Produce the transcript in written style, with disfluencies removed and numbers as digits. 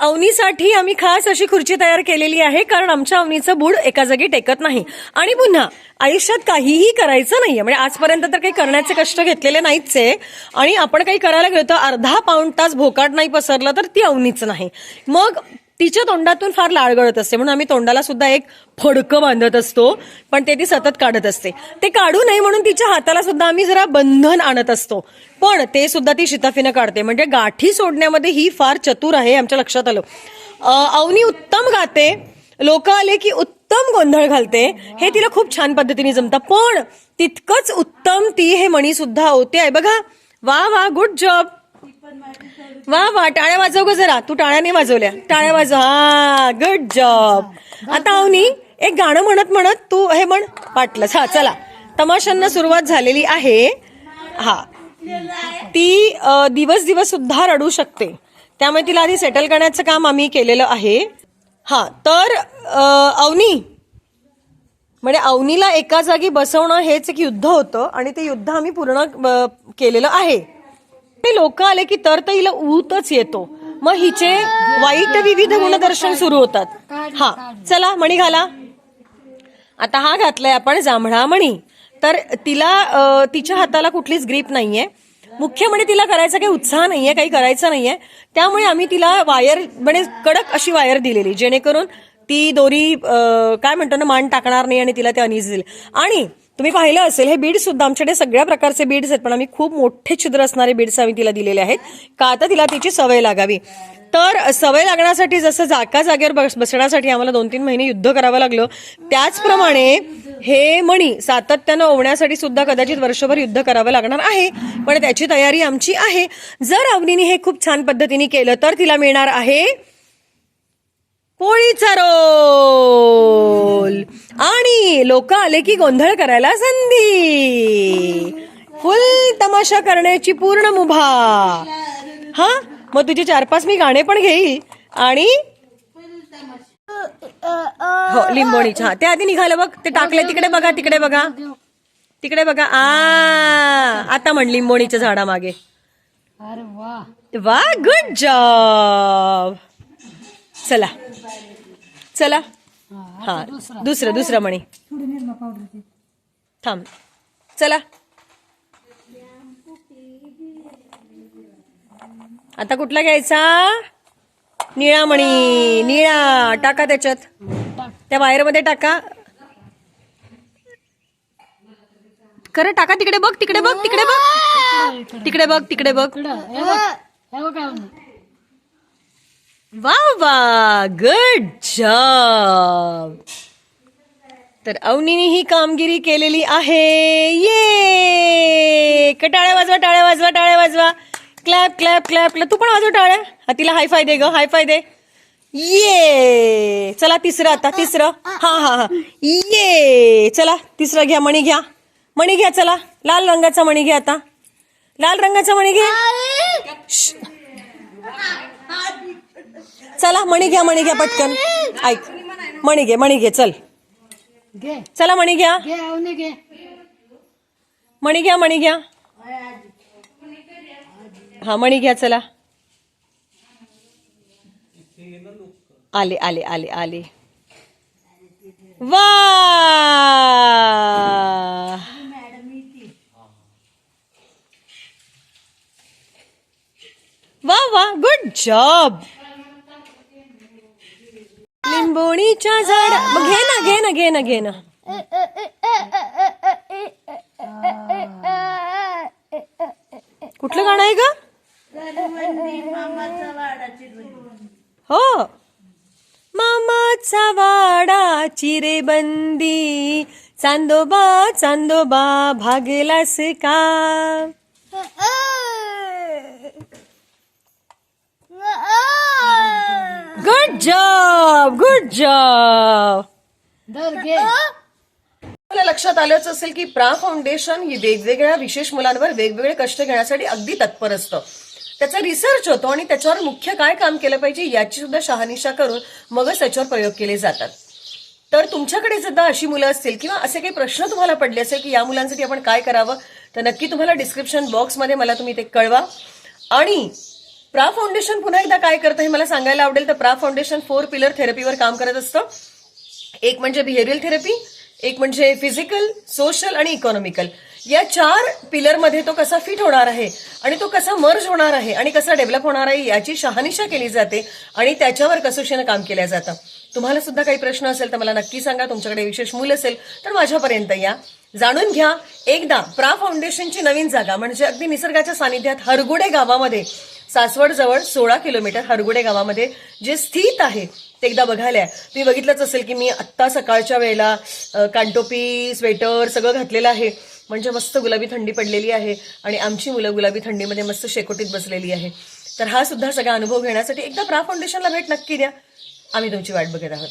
अवनीसाठी आम्ही खास अशी खुर्ची तयार केलेली आहे, कारण आमच्या अवनीचं बूड एका जागी टेकत नाही. आणि पुन्हा आयुष्यात काहीही करायचं नाहीये, म्हणजे आजपर्यंत तर काही करण्याचे कष्ट घेतलेले नाहीच आहे. आणि आपण काही करायला गेलो तर अर्धा पाऊण तास भोकाट नाही पसरलं तर ती अवनीच नाही. मग तिच्या तोंडातून फार लाळ गळत असते, म्हणून आम्ही तोंडाला सुद्धा एक फडकं बांधत असतो, पण ते ती सतत काढत असते. ते काढू नये म्हणून तिच्या हाताला सुद्धा आम्ही जरा बंधन आणत असतो, पण ते सुद्धा ती शिताफीनं काढते. म्हणजे गाठी सोडण्यामध्ये ही फार चतुर आहे, आमच्या लक्षात आलं. अवनी उत्तम गाते, लोक आले की उत्तम गोंधळ घालते, हे तिला खूप छान पद्धतीने जमतं. पण तितकंच उत्तम ती हे मणी सुद्धा होते आहे बघा. वा वा, गुड जॉब. वा वा, टाळ्या वाजव ग जरा. तू टाळ्या नाही वाजवल्या, टाळ्या वाजव. हा, गुड जॉब. आता अवनी एक गाणं म्हणत म्हणत तू हे म्हण पाटलंच. हा चला, तमाशांना सुरुवात झालेली आहे. हा, ती दिवस दिवस सुद्धा रडू शकते, त्यामुळे तिला आधी सेटल करण्याचं काम आम्ही केलेलं आहे. हा, तर अवनी म्हणजे अवनीला एका जागी बसवणं हेच एक युद्ध होतं, आणि ते युद्ध आम्ही पूर्ण केलेलं आहे. लोक आले की तर हिला ऊतच येतो, मग हिचे वाईट विविध गुणदर्शन सुरू होतात. हा चला, मणी घाला. आता हा घातलाय आपण जांभळा मणी. तर तिला तिच्या हाताला कुठलीच ग्रीप नाहीये, मुख्य म्हणजे तिला करायचा काही उत्साह नाहीये, काही करायचं नाहीये. त्यामुळे आम्ही तिला वायर म्हणजे कडक अशी वायर दिलेली, जेणेकरून ती दोरी काय म्हणतो ना, मान टाकणार नाही आणि तिला ते अनइझी दिले. आणि तुम्ही पाहिलं असेल, हे बीड्स सुद्धा आमच्याकडे सगळ्या प्रकारचे बीड्स आहेत, पण आम्ही खूप मोठे छिद्र असणारे बीड्स आम्ही तिला दिलेले आहेत, का आता तिला तिची सवय लागावी. तर सवय लागण्यासाठी जसं जागा जागेवर बसण्यासाठी आम्हाला 2-3 महिने युद्ध करावं लागलं, त्याचप्रमाणे हे मणी सातत्यानं ओवण्यासाठी सुद्धा कदाचित वर्षभर युद्ध करावं लागणार आहे, पण त्याची तयारी आमची आहे. जर अवनीने हे खूप छान पद्धतीने केलं तर तिला मिळणार आहे पोळीचा रोल. आणि लोक आले की गोंधळ करायला संधी, फुल तमाशा करण्याची पूर्ण मुभा. हा, मग तुझे 4-5 मी गाणे पण घेईल. आणि हो, लिंबोणीच्या. हा, ते आधी निघालं बघ, ते टाकले तिकडे बघा, तिकडे बघा, तिकडे बघा. आता म्हण लिंबोणीच्या झाडामागे. अरे वा वा, गुड जॉब. चला चला. हा, दुसरं मणी थांब. चला, आता कुठला घ्यायचा? निळा मणी. निळा टाका त्याच्यात, त्या वायर मध्ये टाका. खरं टाका. तिकडे बघ, तिकडे बघ, तिकडे बघ, तिकडे बघ, तिकडे बघ. वा वा, गुड जॉब. तर अवनीने ही कामगिरी केलेली आहे. ये, टाळ्या वाजवा, टाळ्या वाजवा, टाळ्या वाजवा. Clap clap clap. तू पण वाजव टाळ्या. तिला हाय फाय दे ग, हाय फाय दे. ये, चला तिसरं. आता तिसरं. हा हा हा, ये. चला तिसरं घ्या, मणी घ्या, मणी घ्या. चला, लाल रंगाचा मणी घ्या. आता लाल रंगाचा मणी घ्या. चला, मणी घ्या, मणी घ्या पटकन. ऐक, मणी घे, मणी घे. चल, चला मणी घ्या, मणी घ्या, मणी घ्या. हा, मणी घ्या. चला, आले आले आले आले. वा वा वा, गुड जॉब. लिंबोणीच्या झाड. मग घे ना, घे ना, घे ना, घे ना. कुठलं गाणं आहे ग? हो, मामाचा वाडा चिरेबंदी, चांदोबा चांदोबा भागलास का. Good job, good job. आपल्या लक्षात आलंच असेल की प्रा फाउंडेशन ही वेगवेगळ्या विशेष मुलांवर वेगवेगळे कष्ट घेण्यासाठी अगदी तत्पर असतं. त्याचा रिसर्च होतो आणि त्याच्यावर मुख्य काय काम केलं पाहिजे याची सुद्धा शहानिशा करून मगच त्याच्यावर प्रयोग केले जातात. तर तुमच्याकडे सुद्धा अशी मुलं असतील किंवा असे काही प्रश्न तुम्हाला पडले असेल की या मुलांसाठी आपण काय करावं, तर नक्की तुम्हाला डिस्क्रिप्शन बॉक्समध्ये मला तुम्ही ते कळवा. आणि प्रा फाउंडेशन पुन्हा एकदा काय करतं हे मला सांगायला आवडेल. तर प्रा फाउंडेशन 4 पिलर थेरपीवर काम करत असतं. एक म्हणजे बिहेवियरल थेरपी, एक म्हणजे फिजिकल, सोशल आणि इकॉनॉमिकल. या 4 पिलरमध्ये तो कसा फिट होणार आहे आणि तो कसा मर्ज होणार आहे आणि कसा डेव्हलप होणार आहे याची शहानिशा केली जाते आणि त्याच्यावर कसोशीनं काम केलं जातं. तुम्हाला सुद्धा काही प्रश्न असेल तर मला नक्की सांगा. तुमच्याकडे विशेष मूल असेल तर माझ्यापर्यंत या, जाणून घ्या. एकदा प्रा फाउंडेशनची नवीन जागा म्हणजे अगदी निसर्गाच्या सानिध्यात हरगुडे गावामध्ये, सासवड जवळ 16 किलोमीटर हरगुडे गावामध्ये जे स्थित आहे ते एकदा बघायला आहे. तुम्ही बघितलंच असेल की मी आत्ता सकाळच्या वेळेला कानटोपी, स्वेटर सगळं घातलेलं आहे. म्हणजे मस्त गुलाबी थंडी पडलेली आहे आणि आमची मुलं गुलाबी थंडीमध्ये मस्त शेकोटीत बसलेली आहे. तर हा सुद्धा सगळा अनुभव घेण्यासाठी एकदा प्रा फाउंडेशनला भेट नक्की द्या. आम्ही तुमची वाट बघत आहोत.